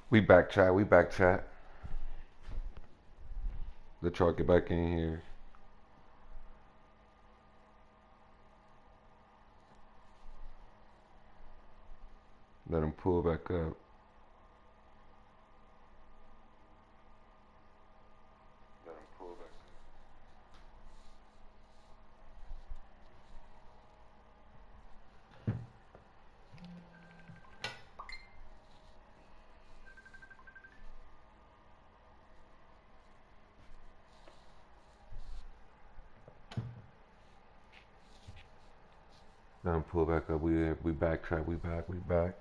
We back chat. We back chat. Let y'all get back in here. Let them pull back up. Let them pull back up. We back chat. We back. We back.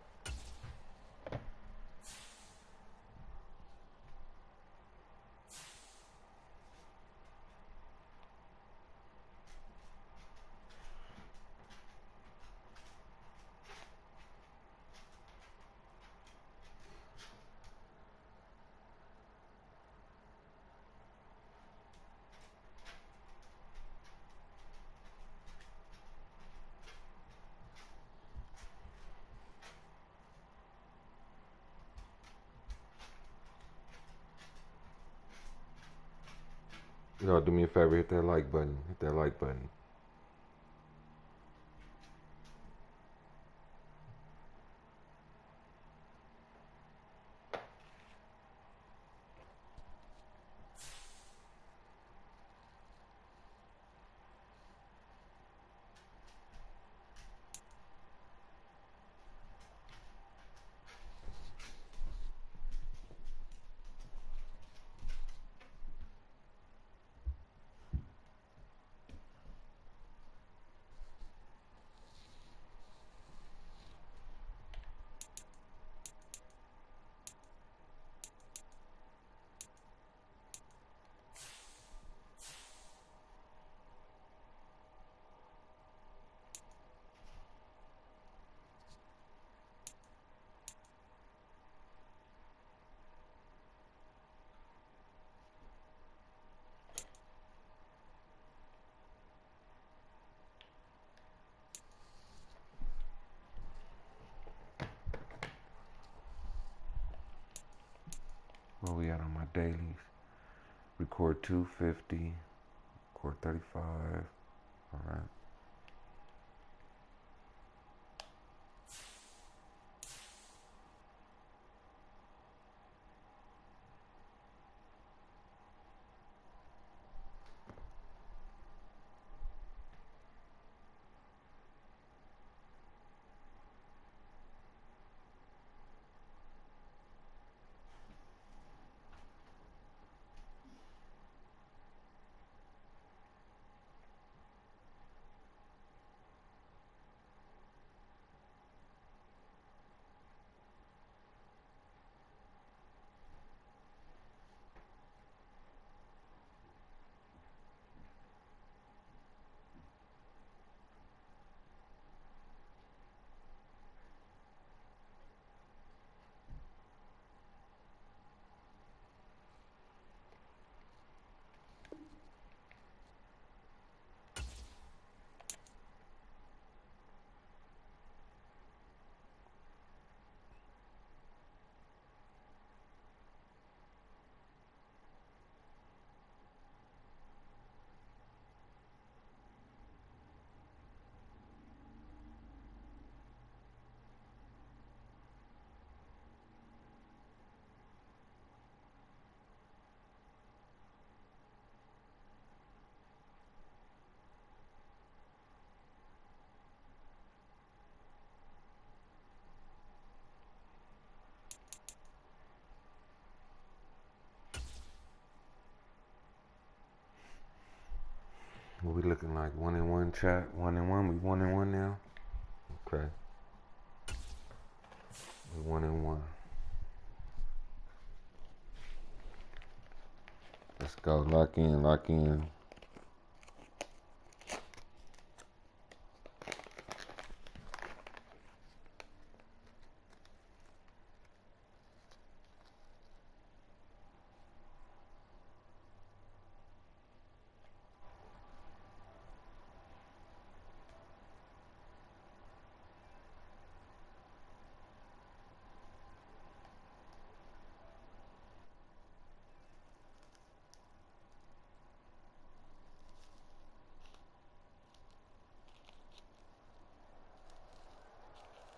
Y'all do me a favor. Hit that like button. Hit that like button. Where we at on my dailies? Record 250. Record 35. All right. What we looking like? 1-1 chat. 1-1. We 1-1 now. Okay. We 1-1. Let's go. Lock in. Lock in.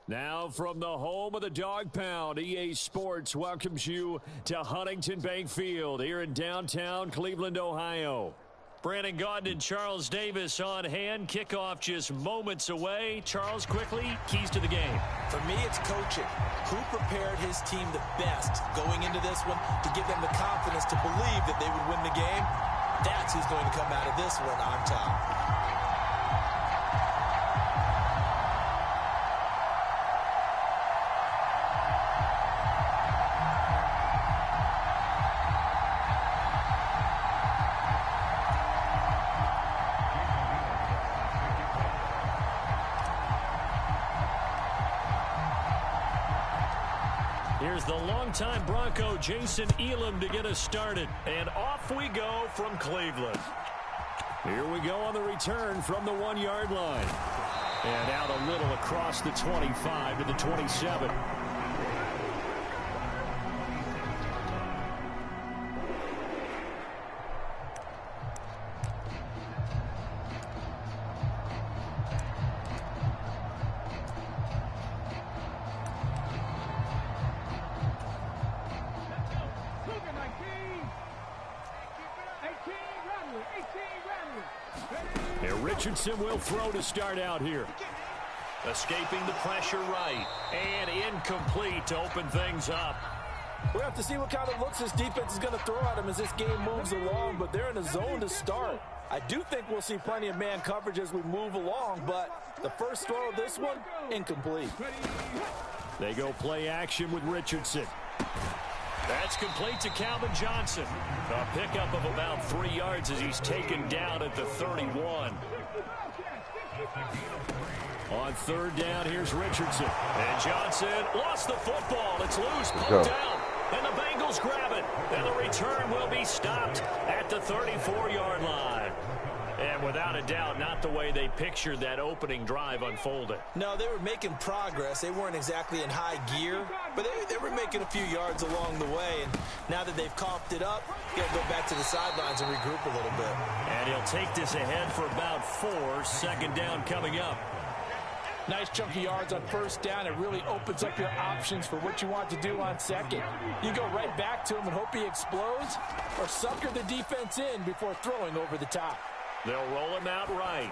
Now from the home of the Dog Pound, EA Sports welcomes you to Huntington Bank Field here in downtown Cleveland, Ohio. Brandon Gaudin and Charles Davis on hand. Kickoff just moments away. Charles, quickly, keys to the game. For me, it's coaching. Who prepared his team the best going into this one to give them the confidence to believe that they would win the game? That's who's going to come out of this one on top. Here's the longtime Bronco Jason Elam to get us started. And off we go from Cleveland. Here we go on the return from the 1-yard line. And out a little across the 25 to the 27. Richardson will throw to start out here. Escaping the pressure right. And incomplete to open things up. We'll have to see what kind of looks this defense is going to throw at them as this game moves along, but they're in a zone to start. I do think we'll see plenty of man coverage as we move along, but the first throw of this one, incomplete. They go play action with Richardson. That's complete to Calvin Johnson. A pickup of about 3 yards as he's taken down at the 31. On third down, here's Richardson. And Johnson lost the football. It's loose, pulled down. And the Bengals grab it. And the return will be stopped at the 34-yard line. And without a doubt, not the way they pictured that opening drive unfolded. No, they were making progress. They weren't exactly in high gear, but they were making a few yards along the way. And now that they've coughed it up, he'll go back to the sidelines and regroup a little bit. And he'll take this ahead for about 4. Second down coming up. Nice chunky yards on first down. It really opens up your options for what you want to do on second. You go right back to him and hope he explodes, or sucker the defense in before throwing over the top. They'll roll him out right.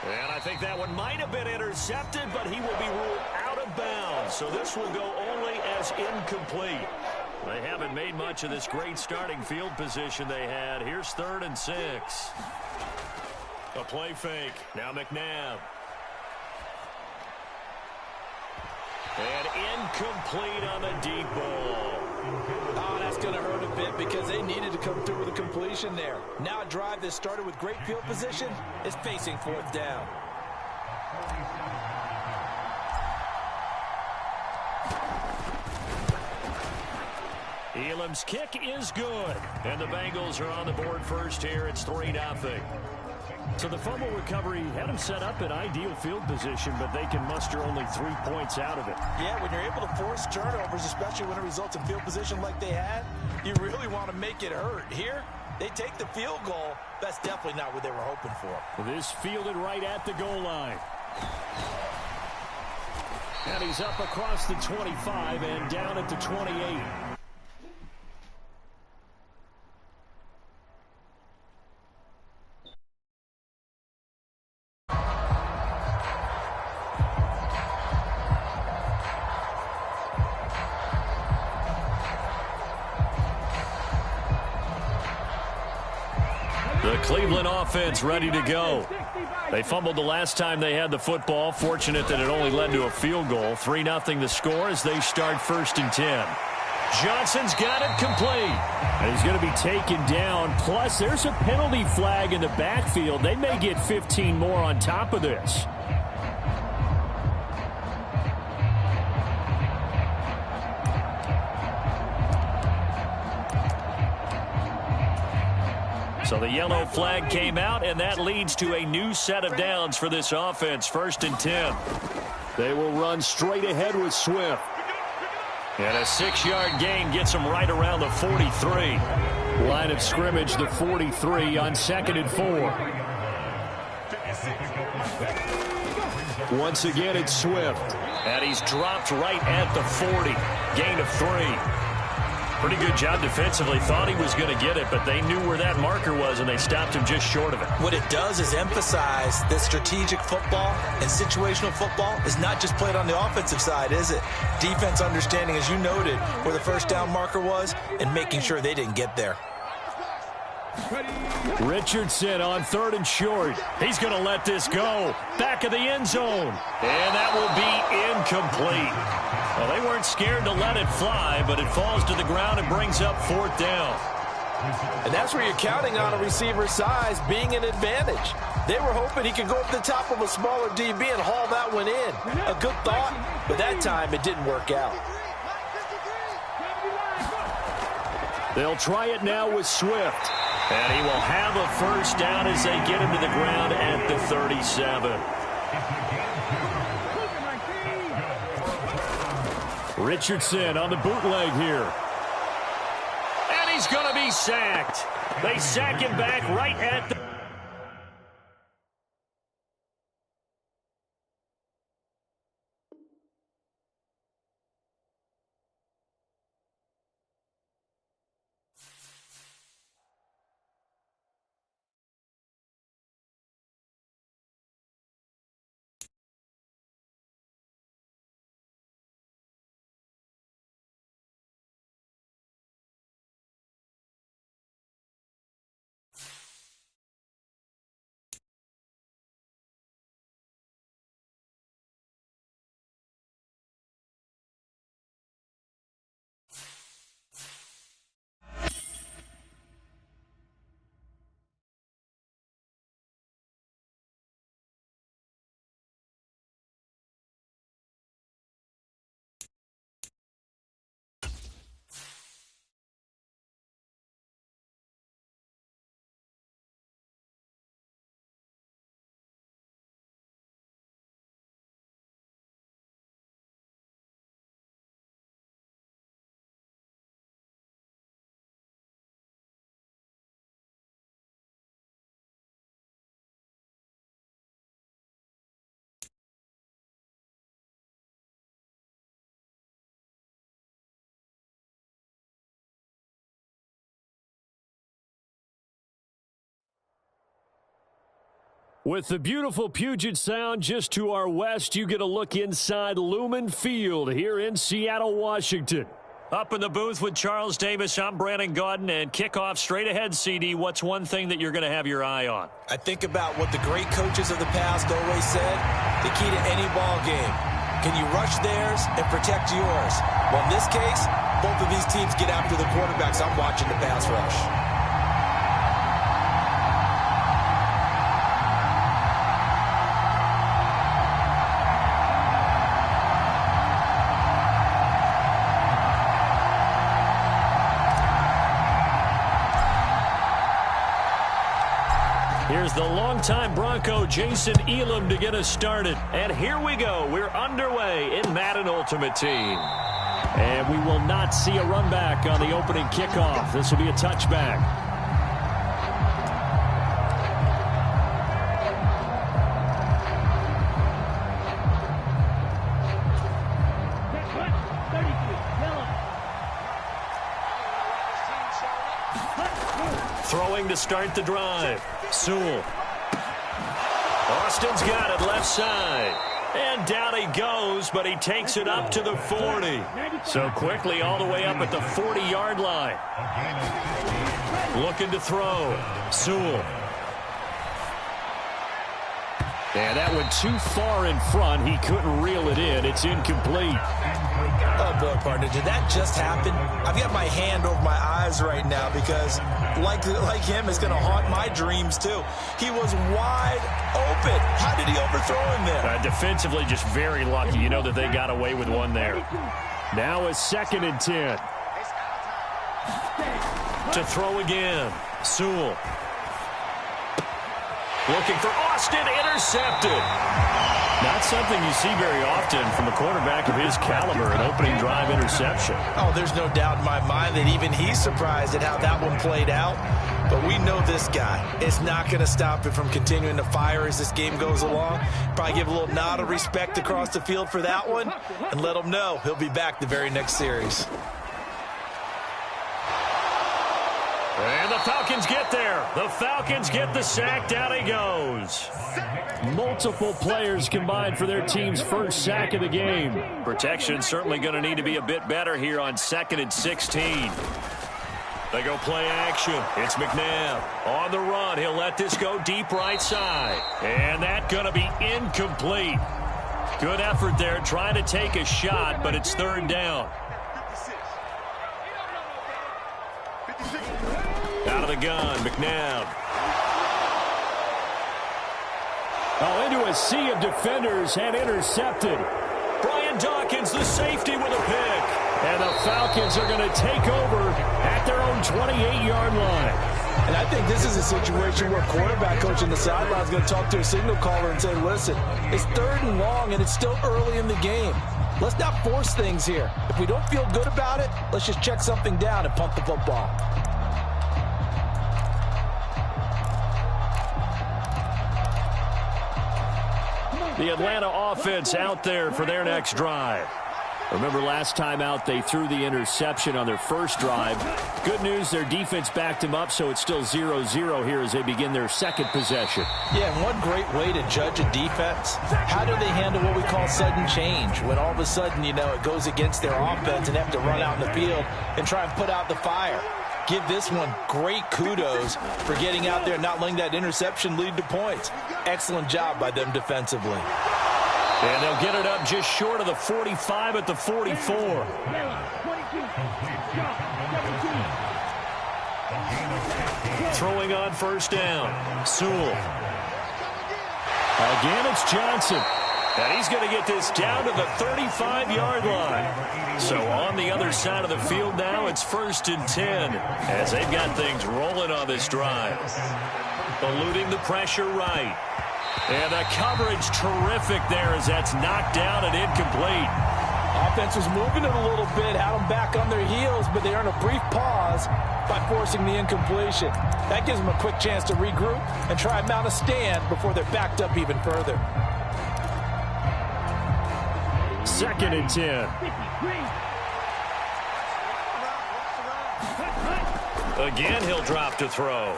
And I think that one might have been intercepted, but he will be ruled out of bounds. So this will go only as incomplete. They haven't made much of this great starting field position they had. Here's 3rd and 6. A play fake. Now McNabb. And incomplete on the deep ball. Oh, that's going to hurt a bit because they needed to come through with a completion there. Now a drive that started with great field position is facing 4th down. Elam's kick is good. And the Bengals are on the board first here. It's 3-0. So the fumble recovery had them set up in ideal field position, but they can muster only 3 points out of it. Yeah, when you're able to force turnovers, especially when it results in field position like they had, you really want to make it hurt. Here, they take the field goal. That's definitely not what they were hoping for. This fielded right at the goal line. And he's up across the 25 and down at the 28. The Cleveland offense ready to go. They fumbled the last time they had the football. Fortunate that it only led to a field goal. 3-0 the score as they start 1st and 10. Johnson's got it complete. And he's going to be taken down. Plus, there's a penalty flag in the backfield. They may get 15 more on top of this. So the yellow flag came out, and that leads to a new set of downs for this offense. 1st and 10. They will run straight ahead with Swift. And a 6-yard gain gets them right around the 43. Line of scrimmage, the 43 on 2nd and 4. Once again, it's Swift. And he's dropped right at the 40. Gain of 3. Pretty good job defensively. Thought he was going to get it, but they knew where that marker was, and they stopped him just short of it. What it does is emphasize that strategic football and situational football is not just played on the offensive side, is it? Defense understanding, as you noted, where the first down marker was and making sure they didn't get there. Richardson on 3rd and short. He's going to let this go. Back of the end zone. And that will be incomplete. Well, they weren't scared to let it fly, but it falls to the ground and brings up 4th down. And that's where you're counting on a receiver's size being an advantage. They were hoping he could go up the top of a smaller DB and haul that one in. A good thought, but that time it didn't work out. They'll try it now with Swift. And he will have a first down as they get him to the ground at the 37. Richardson on the bootleg here. And he's going to be sacked. They sack him back right at the... With the beautiful Puget Sound just to our west, you get a look inside Lumen Field here in Seattle, Washington. Up in the booth with Charles Davis, I'm Brandon Gaudin, and kickoff straight ahead, CD. What's one thing that you're going to have your eye on? I think about what the great coaches of the past always said, the key to any ball game. Can you rush theirs and protect yours? Well, in this case, both of these teams get after the quarterbacks. I'm watching the pass rush. Here's the longtime Bronco, Jason Elam, to get us started. And here we go. We're underway in Madden Ultimate Team. And we will not see a run back on the opening kickoff. This will be a touchback. Throwing to start the drive. Sewell. Austin's got it left side. And down he goes, but he takes it up to the 40. So quickly all the way up at the 40-yard line. Looking to throw. Sewell. And that went too far in front. He couldn't reel it in. It's incomplete. Oh, boy, partner, did that just happen? I've got my hand over my eyes right now because, like him, it's going to haunt my dreams, too. He was wide open. How did he overthrow him there? Defensively, just very lucky. You know that they got away with one there. Now a 2nd and 10. To throw again. Sewell. Looking for Austin, intercepted. Not something you see very often from a quarterback of his caliber, an opening drive interception. Oh, there's no doubt in my mind that even he's surprised at how that one played out. But we know this guy is not going to stop him from continuing to fire as this game goes along. Probably give a little nod of respect across the field for that one and let him know he'll be back the very next series. And the Falcons get there. The Falcons get the sack. Down he goes. Multiple players combined for their team's first sack of the game. Protection certainly going to need to be a bit better here on 2nd and 16. They go play action. It's McNabb on the run. He'll let this go deep right side. And that's going to be incomplete. Good effort there trying to take a shot, but it's 3rd down. Out of the gun, McNabb. Oh, into a sea of defenders and intercepted. Brian Dawkins, the safety, with a pick. And the Falcons are going to take over at their own 28-yard line. And I think this is a situation where quarterback coach in the sideline is going to talk to a signal caller and say, listen, it's 3rd and long and it's still early in the game. Let's not force things here. If we don't feel good about it, let's just check something down and punt the football. The Atlanta offense out there for their next drive. Remember last time out they threw the interception on their first drive. Good news, their defense backed them up, so it's still 0-0 here as they begin their second possession. Yeah, and one great way to judge a defense, how do they handle what we call sudden change? When all of a sudden, you know, it goes against their offense and they have to run out in the field and try and put out the fire. Give this one great kudos for getting out there and not letting that interception lead to points. Excellent job by them defensively. And they'll get it up just short of the 45 at the 44. Throwing on 1st down. Sewell. Again, it's Johnson. And he's going to get this down to the 35-yard line. So on the other side of the field now, it's 1st and 10 as they've got things rolling on this drive. Eluding the pressure right. And the coverage terrific there as that's knocked down and incomplete. Offense was moving it a little bit, had them back on their heels, but they earn a brief pause by forcing the incompletion. That gives them a quick chance to regroup and try and mount a stand before they're backed up even further. 2nd and 10. Again, he'll drop to throw.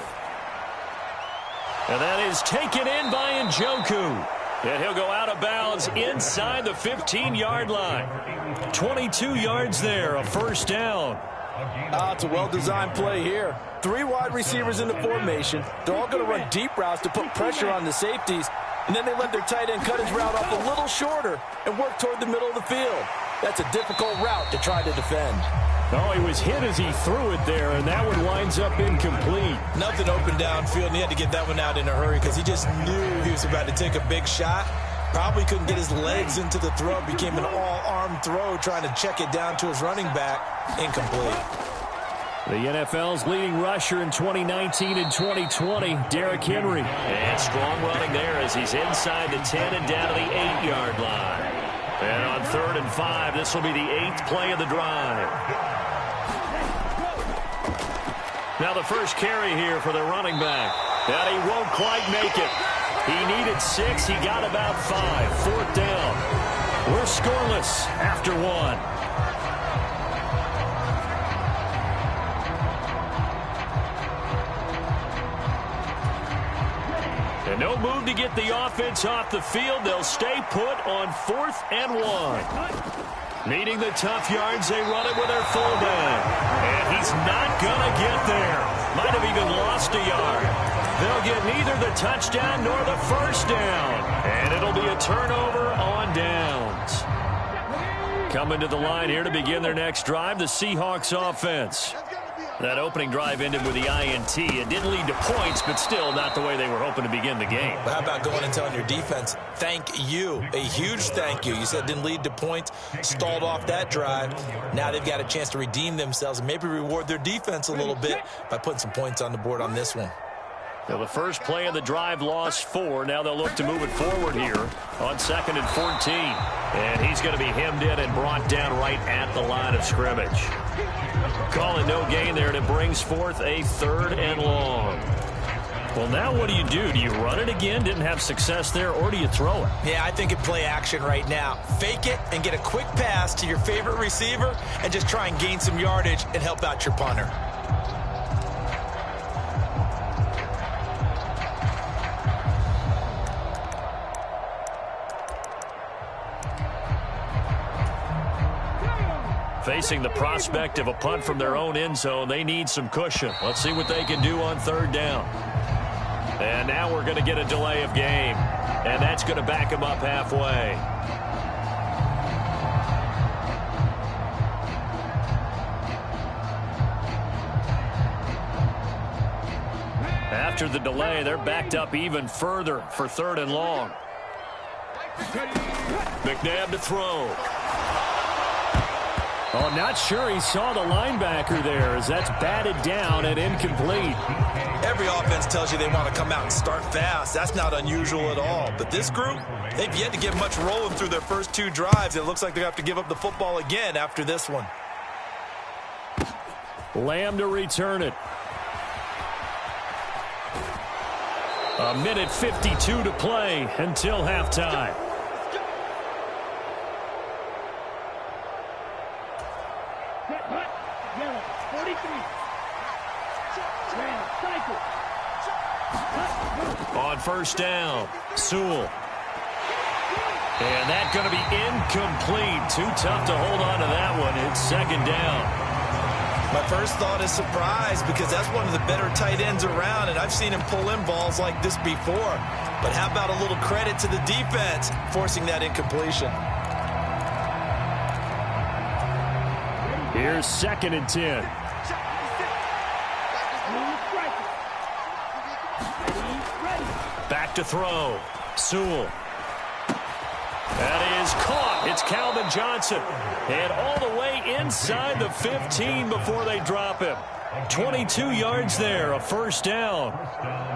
And that is taken in by Njoku. And he'll go out of bounds inside the 15-yard line. 22 yards there, a 1st down. It's a well-designed play here. 3 wide receivers in the formation. They're all going to run deep routes to put pressure on the safeties. And then they let their tight end cut his route off a little shorter and work toward the middle of the field. That's a difficult route to try to defend. Oh, he was hit as he threw it there, and that one winds up incomplete. Nothing open downfield, and he had to get that one out in a hurry because he just knew he was about to take a big shot. Probably couldn't get his legs into the throw. It became an all-arm throw trying to check it down to his running back. Incomplete. The NFL's leading rusher in 2019 and 2020, Derrick Henry. And strong running there as he's inside the 10 and down to the 8-yard line. And on 3rd and 5, this will be the 8th play of the drive. Now the first carry here for the running back. And he won't quite make it. He needed 6. He got about 5. 4th down. We're scoreless after 1. And no move to get the offense off the field. They'll stay put on 4th and 1. Needing the tough yards, they run it with their fullback. And he's not going to get there. Might have even lost a yard. They'll get neither the touchdown nor the 1st down. And it'll be a turnover on downs. Coming to the line here to begin their next drive, the Seahawks offense. That opening drive ended with the INT. It didn't lead to points, but still not the way they were hoping to begin the game. But how about going and telling your defense, thank you, a huge thank you. You said it didn't lead to points, stalled off that drive. Now they've got a chance to redeem themselves and maybe reward their defense a little bit by putting some points on the board on this one. Well, the first play of the drive lost 4. Now they'll look to move it forward here on 2nd and 14. And he's going to be hemmed in and brought down right at the line of scrimmage. Call it no gain there, and it brings forth a 3rd and long. Well, now what do? Do you run it again? Didn't have success there, or do you throw it? Yeah, I think it play action right now. Fake it and get a quick pass to your favorite receiver and just try and gain some yardage and help out your punter. Facing the prospect of a punt from their own end zone, they need some cushion. Let's see what they can do on 3rd down. And now we're going to get a delay of game. And that's going to back them up halfway. After the delay, they're backed up even further for 3rd and long. McNabb to throw. Oh, not sure he saw the linebacker there as that's batted down and incomplete. Every offense tells you they want to come out and start fast. That's not unusual at all. But this group, they've yet to get much rolling through their first 2 drives. It looks like they have to give up the football again after this one. Lamb to return it. 1:52 to play until halftime. On 1st down, Sewell. And that's going to be incomplete. Too tough to hold on to that one. It's 2nd down. My first thought is surprise because that's one of the better tight ends around, and I've seen him pull in balls like this before. But how about a little credit to the defense forcing that incompletion? Here's 2nd and 10. Back to throw. Sewell. That is caught. It's Calvin Johnson. And all the way inside the 15 before they drop him. 22 yards there, a 1st down.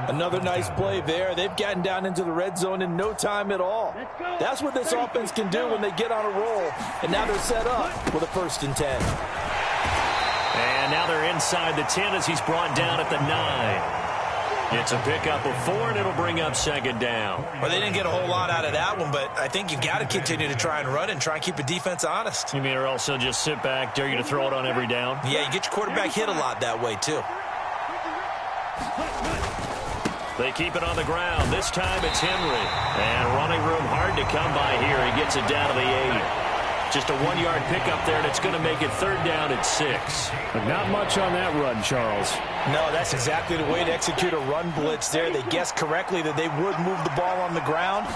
Another nice play there. They've gotten down into the red zone in no time at all. That's what this offense can do when they get on a roll. And now they're set up with a 1st and 10. And now they're inside the 10 as he's brought down at the 9. It's a pickup of 4, and it'll bring up 2nd down. Well, they didn't get a whole lot out of that one, but I think you've got to continue to try and run and try and keep the defense honest. You mean or also just sit back, dare you to throw it on every down? Yeah, you get your quarterback hit a lot that way, too. They keep it on the ground. This time it's Henry. And running room hard to come by here. He gets it down to the 8. Just a 1-yard pickup there, and it's going to make it 3rd down at 6. But not much on that run, Charles. No, that's exactly the way to execute a run blitz there. They guessed correctly that they would move the ball on the ground,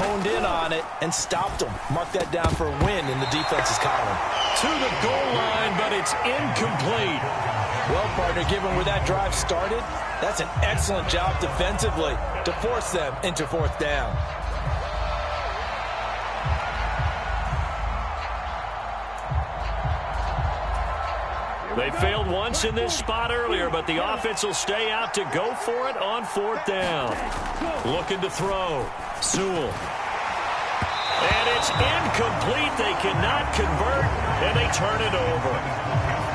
honed in on it, and stopped them. Mark that down for a win in the defense's column. To the goal line, but it's incomplete. Well, partner, given where that drive started, that's an excellent job defensively to force them into 4th down. They failed once in this spot earlier, but the offense will stay out to go for it on 4th down. Looking to throw. Sewell. And it's incomplete. They cannot convert, and they turn it over.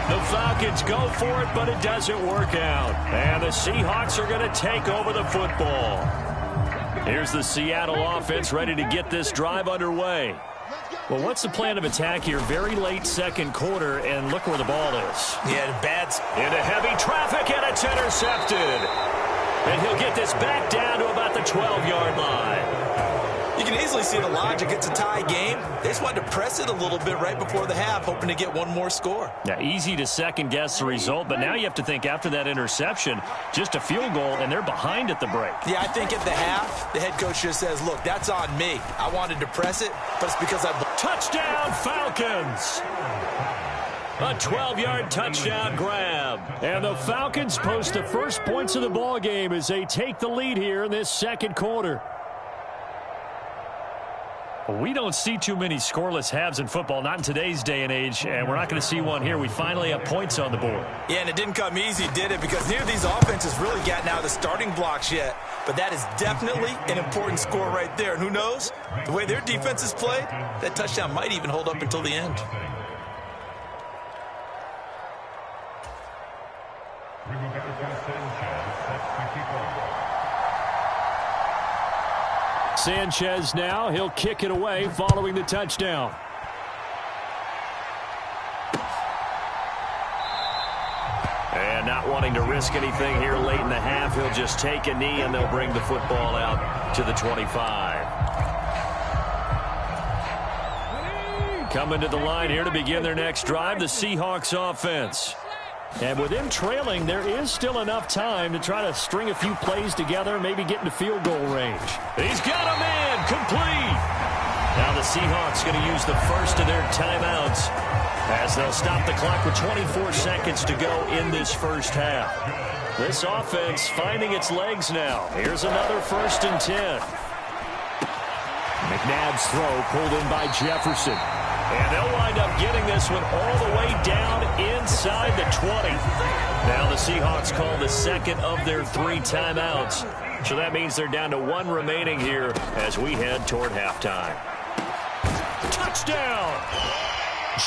The Falcons go for it, but it doesn't work out. And the Seahawks are going to take over the football. Here's the Seattle offense ready to get this drive underway. Well, what's the plan of attack here? Very late 2nd quarter, and look where the ball is. Yeah, bad. Into heavy traffic, and it's intercepted. And he'll get this back down to about the 12-yard line. You can easily see the logic. It's a tie game. They just wanted to press it a little bit right before the half, hoping to get one more score. Yeah, easy to second-guess the result, but now you have to think after that interception, just a field goal, and they're behind at the break. Yeah, I think at the half, the head coach just says, look, that's on me. I wanted to press it, but it's because I... Touchdown, Falcons! A 12-yard touchdown grab. And the Falcons post the first points of the ball game as they take the lead here in this 2nd quarter. Well, we don't see too many scoreless halves in football, not in today's day and age, and we're not going to see one here. We finally have points on the board. Yeah, and it didn't come easy, did it? Because neither of these offenses really gotten out of the starting blocks yet. But that is definitely an important score right there. And who knows? The way their defense is played, that touchdown might even hold up until the end. Sanchez now, he'll kick it away following the touchdown. And not wanting to risk anything here late in the half, he'll just take a knee and they'll bring the football out to the 25. Coming to the line here to begin their next drive, the Seahawks offense. And with them trailing, there is still enough time to try to string a few plays together, maybe get into field goal range. He's got a man, complete. Now the Seahawks going to use the first of their timeouts as they'll stop the clock with 24 seconds to go in this first half. This offense finding its legs now. Here's another 1st and 10. McNabb's throw pulled in by Jefferson. And they'll wind up getting this one all the way down inside the 20. Now the Seahawks call the second of their 3 timeouts. So that means they're down to 1 remaining here as we head toward halftime. Touchdown!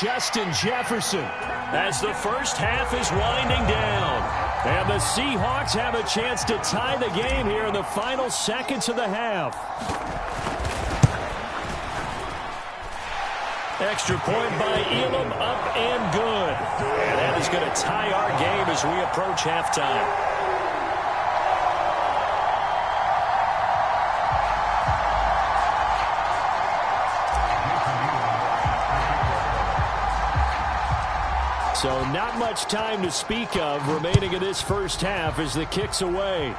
Justin Jefferson as the first half is winding down. And the Seahawks have a chance to tie the game here in the final seconds of the half. Extra point by Elam, up and good. And that is going to tie our game as we approach halftime. So not much time to speak of remaining in this first half as the kick's away.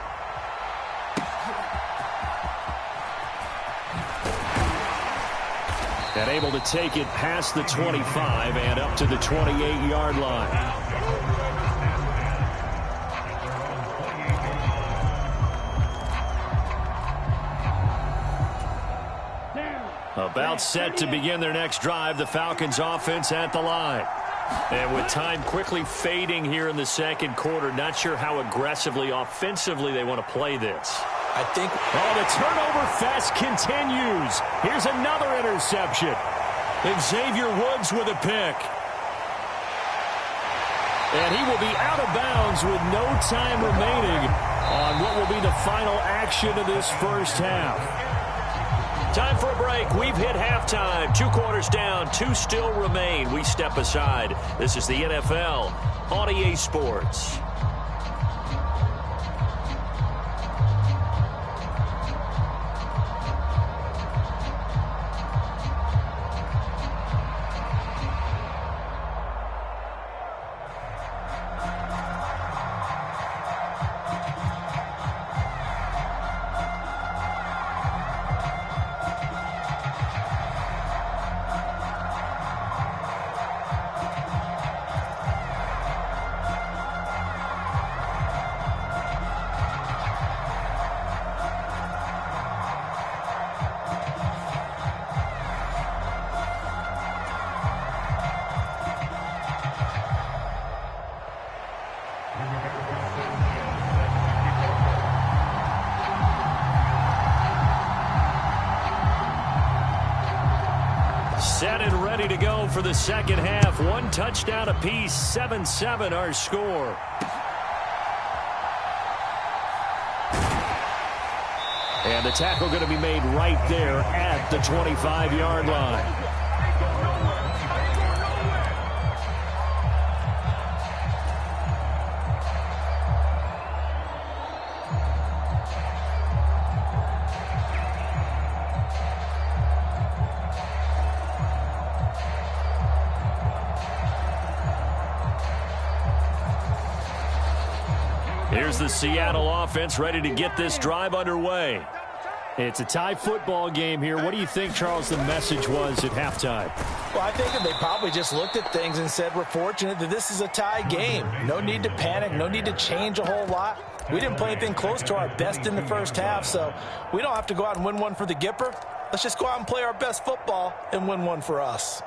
And able to take it past the 25 and up to the 28-yard line. About set to begin their next drive, the Falcons offense at the line. And with time quickly fading here in the second quarter, not sure how aggressively, offensively they want to play this. I think. Oh, the turnover fest continues. Here's another interception. Xavier Woods with a pick. And he will be out of bounds with no time remaining on what will be the final action of this first half. Time for a break. We've hit halftime. 2 quarters down, 2 still remain. We step aside. This is the NFL on EA Sports. Set and ready to go for the second half. 1 touchdown apiece, 7-7 our score. And the tackle going to be made right there at the 25-yard line. Here's the Seattle offense ready to get this drive underway. It's a tie football game here. What do you think, Charles, the message was at halftime? Well, I think that they probably just looked at things and said, we're fortunate that this is a tie game. No need to panic. No need to change a whole lot. We didn't play anything close to our best in the first half, so we don't have to go out and win one for the Gipper. Let's just go out and play our best football and win one for us.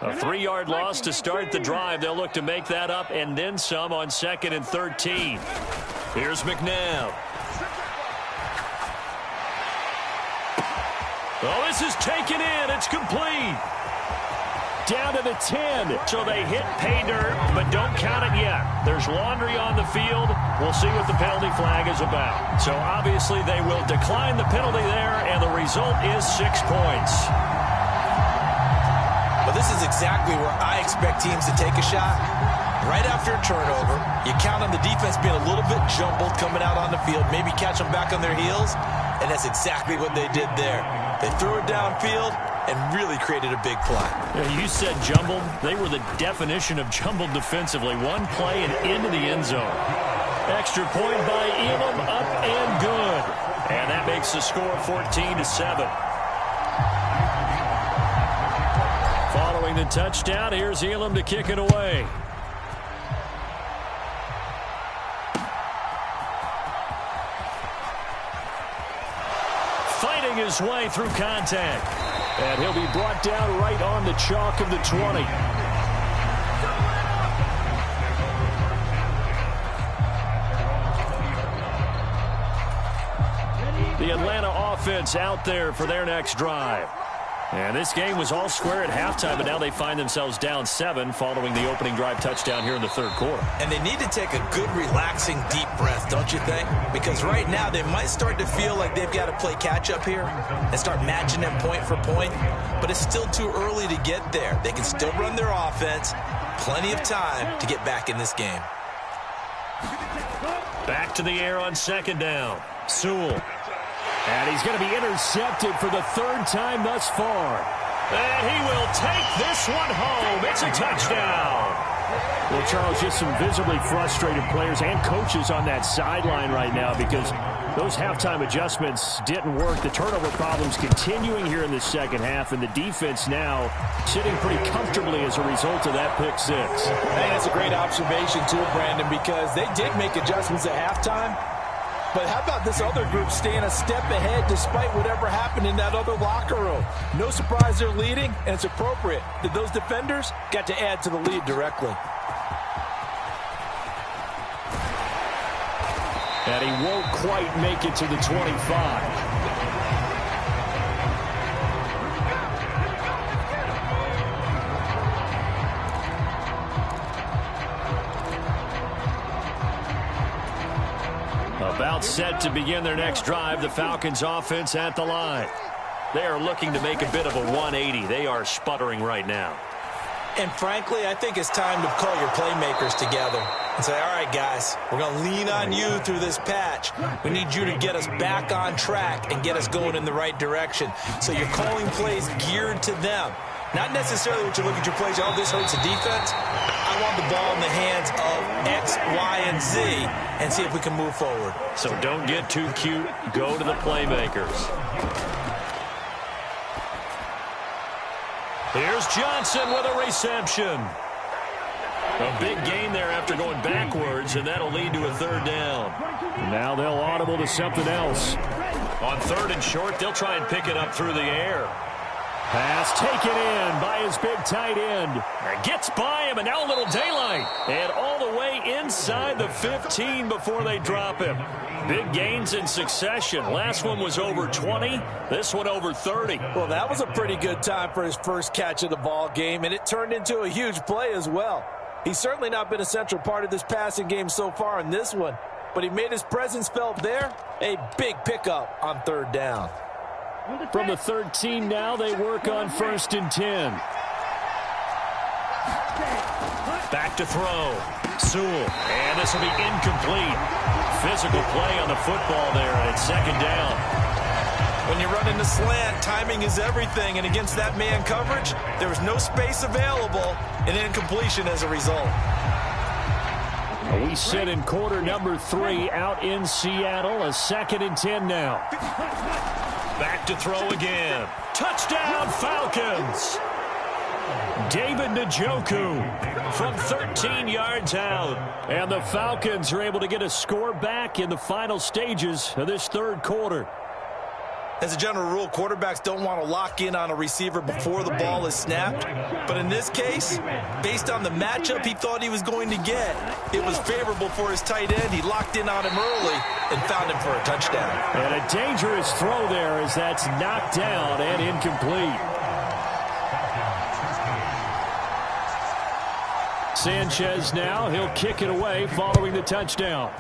A 3-yard loss to start the drive. They'll look to make that up and then some on 2nd and 13. Here's McNabb. Oh, this is taken in. It's complete. Down to the 10. So they hit pay dirt, but don't count it yet. There's laundry on the field. We'll see what the penalty flag is about. So obviously they will decline the penalty there, and the result is 6 points. Well, this is exactly where I expect teams to take a shot. Right after a turnover, you count on the defense being a little bit jumbled coming out on the field, maybe catch them back on their heels, and that's exactly what they did there. They threw it downfield and really created a big play. Yeah, you said jumbled. They were the definition of jumbled defensively. One play and into the end zone. Extra point by Elam, up and good. And that makes the score 14-7. Following the touchdown, here's Elam to kick it away. Fighting his way through contact. And he'll be brought down right on the chalk of the 20. The Atlanta offense out there for their next drive. And this game was all square at halftime, but now they find themselves down 7 following the opening drive touchdown here in the 3rd quarter. And they need to take a good, relaxing, deep breath, don't you think? Because right now they might start to feel like they've got to play catch-up here and start matching them point for point. But it's still too early to get there. They can still run their offense. Plenty of time to get back in this game. Back to the air on 2nd down. Sewell. And he's going to be intercepted for the 3rd time thus far. And he will take this one home. It's a touchdown. Well, Charles, just some visibly frustrated players and coaches on that sideline right now because those halftime adjustments didn't work. The turnover problems continuing here in the 2nd half, and the defense now sitting pretty comfortably as a result of that pick 6. Hey, that's a great observation, too, Brandon, because they did make adjustments at halftime. But how about this other group staying a step ahead despite whatever happened in that other locker room? No surprise they're leading, and it's appropriate that those defenders got to add to the lead directly. And he won't quite make it to the 25. About set to begin their next drive, the Falcons offense at the line. They are looking to make a bit of a 180. They are sputtering right now. And frankly, I think it's time to call your playmakers together and say, all right, guys, we're going to lean on you through this patch. We need you to get us back on track and get us going in the right direction. So you're calling plays geared to them. Not necessarily what you look at your plays, oh, this hurts the defense. I want the ball in the hands of X, Y, and Z and see if we can move forward. So don't get too cute. Go to the playmakers. Here's Johnson with a reception. A big gain there after going backwards, and that'll lead to a 3rd down. Now they'll audible to something else. On 3rd and short, they'll try and pick it up through the air. Pass taken in by his big tight end. Gets by him, and now a little daylight. And all the way inside the 15 before they drop him. Big gains in succession. Last one was over 20. This one over 30. Well, that was a pretty good time for his first catch of the ball game, and it turned into a huge play as well. He's certainly not been a central part of this passing game so far in this one, but he made his presence felt there. A big pickup on 3rd down. From the 13 now, they work on 1st and 10. Back to throw. Sewell. And this will be incomplete. Physical play on the football there, and it's 2nd down. When you run into slant, timing is everything, and against that man coverage, there was no space available, and incompletion as a result. We sit in quarter number 3 out in Seattle. A 2nd and 10 now. Back to throw again. Touchdown, Falcons. David Njoku from 13 yards out. And the Falcons are able to get a score back in the final stages of this third quarter. As a general rule, quarterbacks don't want to lock in on a receiver before the ball is snapped. But in this case, based on the matchup he thought he was going to get, it was favorable for his tight end. He locked in on him early and found him for a touchdown. And a dangerous throw there as that's knocked down and incomplete. Sanchez now, he'll kick it away following the touchdown.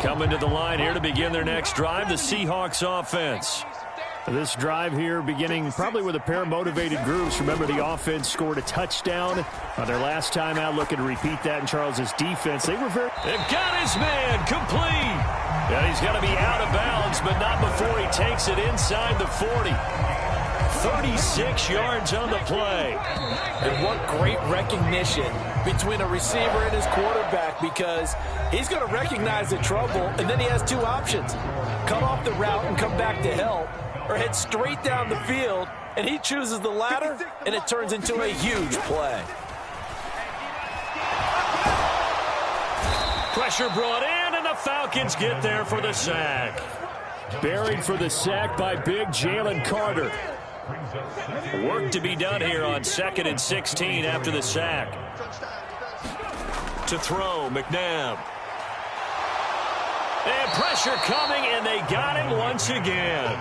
Coming to the line here to begin their next drive, the Seahawks offense. This drive here beginning probably with a pair of motivated groups. Remember, the offense scored a touchdown on their last time out. Looking to repeat that in Charles's defense. They've got his man complete. And he's got to be out of bounds, but not before he takes it inside the 40. 36 yards on the play. And what great recognition between a receiver and his quarterback, because he's going to recognize the trouble, and then he has two options. Cut off the route and come back to help, or head straight down the field, and he chooses the latter, and it turns into a huge play. Pressure brought in, and the Falcons get there for the sack. Buried for the sack by big Jalen Carter. Work to be done here on 2nd and 16 after the sack. To throw, McNabb. And pressure coming, and they got him once again.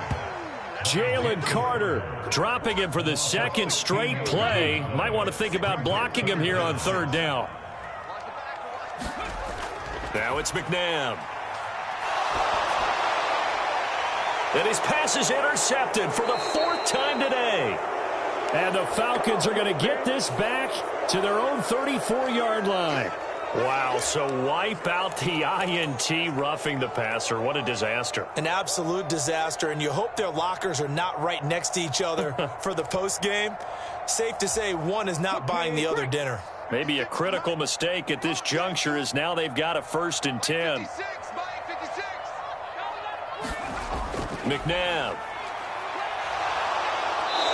Jalen Carter dropping him for the second straight play. Might want to think about blocking him here on 3rd down. Now it's McNabb. And his pass is intercepted for the 4th time today. And the Falcons are going to get this back to their own 34-yard line. Wow, so wipe out the INT, roughing the passer. What a disaster. An absolute disaster, and you hope their lockers are not right next to each other for the postgame. Safe to say one is not buying the other dinner. Maybe a critical mistake at this juncture is now they've got a 1st and 10. McNabb.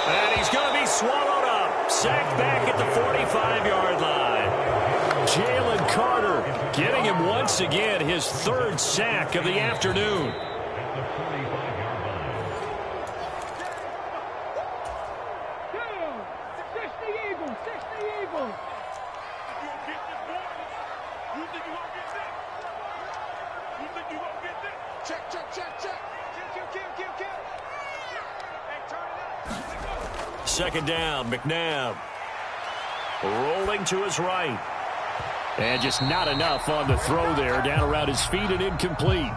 And he's going to be swallowed up. Sacked back at the 45-yard line. Jalen Carter getting him once again his 3rd sack of the afternoon. Second down, McNabb. Rolling to his right. And just not enough on the throw there. Down around his feet and incomplete.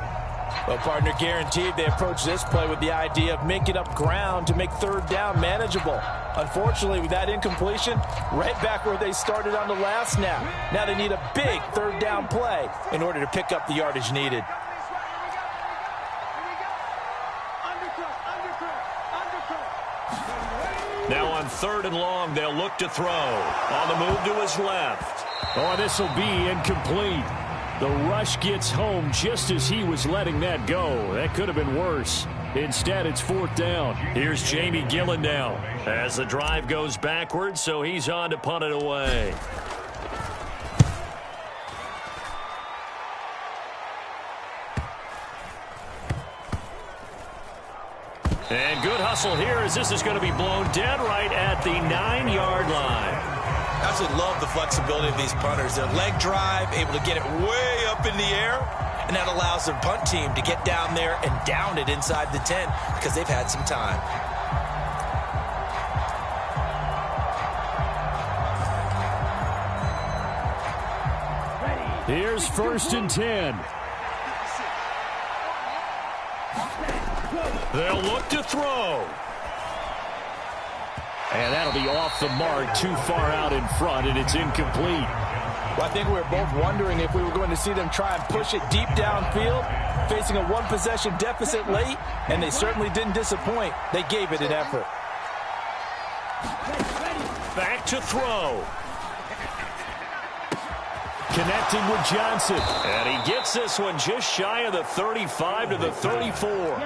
Well, partner, guaranteed they approach this play with the idea of making up ground to make 3rd down manageable. Unfortunately, with that incompletion, right back where they started on the last snap. Now they need a big 3rd down play in order to pick up the yardage needed. Now on 3rd and long, they'll look to throw. On the move to his left. Oh, this will be incomplete. The rush gets home just as he was letting that go. That could have been worse. Instead, it's 4th down. Here's Jamie Gillen now as the drive goes backwards, so he's on to punt it away. And good hustle here as this is going to be blown dead right at the 9-yard line. Absolutely love the flexibility of these punters. Their leg drive, able to get it way up in the air, and that allows their punt team to get down there and down it inside the 10 because they've had some time. Here's 1st and 10. They'll look to throw. And that'll be off the mark, too far out in front, and it's incomplete. Well, I think we were both wondering if we were going to see them try and push it deep downfield, facing a 1-possession deficit late, and they certainly didn't disappoint. They gave it an effort. Back to throw. Connecting with Johnson. And he gets this one just shy of the 35 to the 34.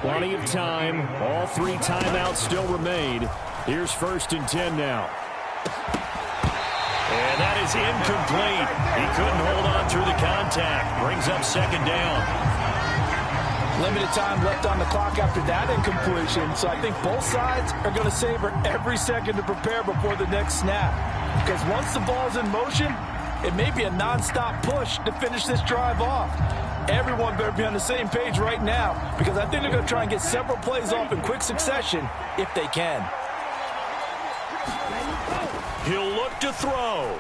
Plenty of time. All 3 timeouts still remain. Here's 1st and 10 now. And that is incomplete. He couldn't hold on through the contact. Brings up 2nd down. Limited time left on the clock after that incompletion, so I think both sides are going to savor every second to prepare before the next snap. Because once the ball's in motion, it may be a non-stop push to finish this drive off. Everyone better be on the same page right now, because I think they're going to try and get several plays off in quick succession if they can. He'll look to throw.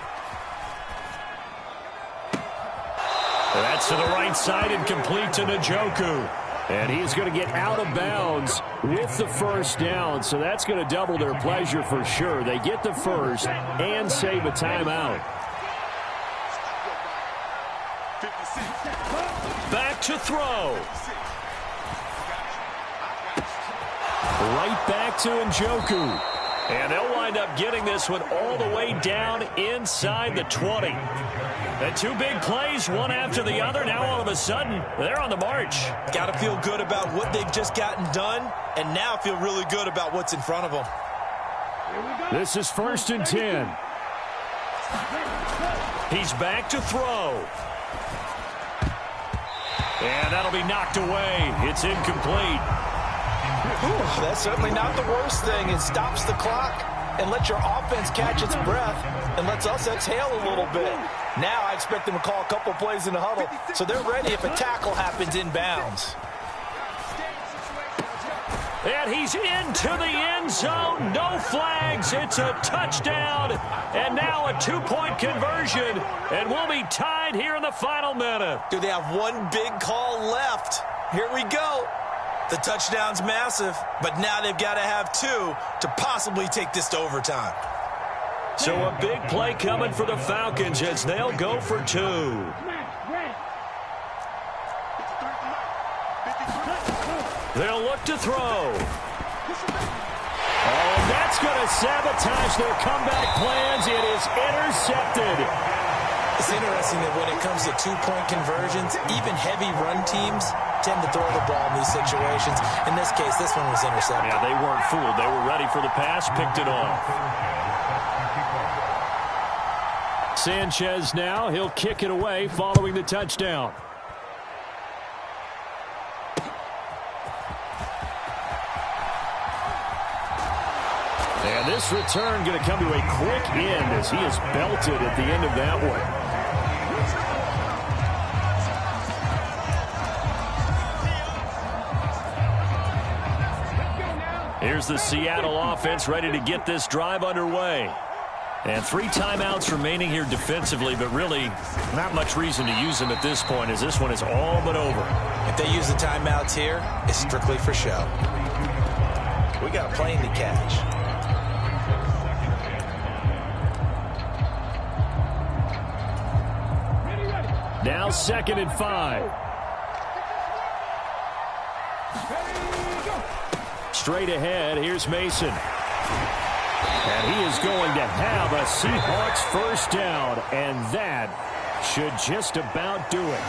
That's to the right side and complete to Njoku. And he's going to get out of bounds with the 1st down, so that's going to double their pleasure for sure. They get the 1st and save a timeout. Back to throw. Right back to Njoku. And they'll wind up getting this one all the way down inside the 20. And 2 big plays, one after the other. Now all of a sudden, they're on the march. Got to feel good about what they've just gotten done, and now feel really good about what's in front of them. This is 1st and 10. He's back to throw. And that'll be knocked away. It's incomplete. Ooh, that's certainly not the worst thing. It stops the clock and lets your offense catch its breath and lets us exhale a little bit. Now I expect them to call a couple plays in the huddle, so they're ready if a tackle happens inbounds. And he's into the end zone. No flags. It's a touchdown. And now a 2-point conversion. And we'll be tied here in the final minute. Do they have one big call left? Here we go. The touchdown's massive, but now they've got to have 2 to possibly take this to overtime. So a big play coming for the Falcons as they'll go for 2. They'll look to throw. Oh, and that's going to sabotage their comeback plans. It is intercepted. It's interesting that when it comes to 2-point conversions, even heavy run teams tend to throw the ball in these situations. In this case, this one was intercepted. Yeah, they weren't fooled. They were ready for the pass, picked it off. Sanchez now, he'll kick it away following the touchdown. And this return going to come to a quick end as he is belted at the end of that one. Here's the Seattle offense ready to get this drive underway. And 3 timeouts remaining here defensively, but really not much reason to use them at this point as this one is all but over. If they use the timeouts here, it's strictly for show. We got a plane to catch. Now 2nd and 5. Straight ahead, here's Mason. And he is going to have a Seahawks 1st down, and that should just about do it.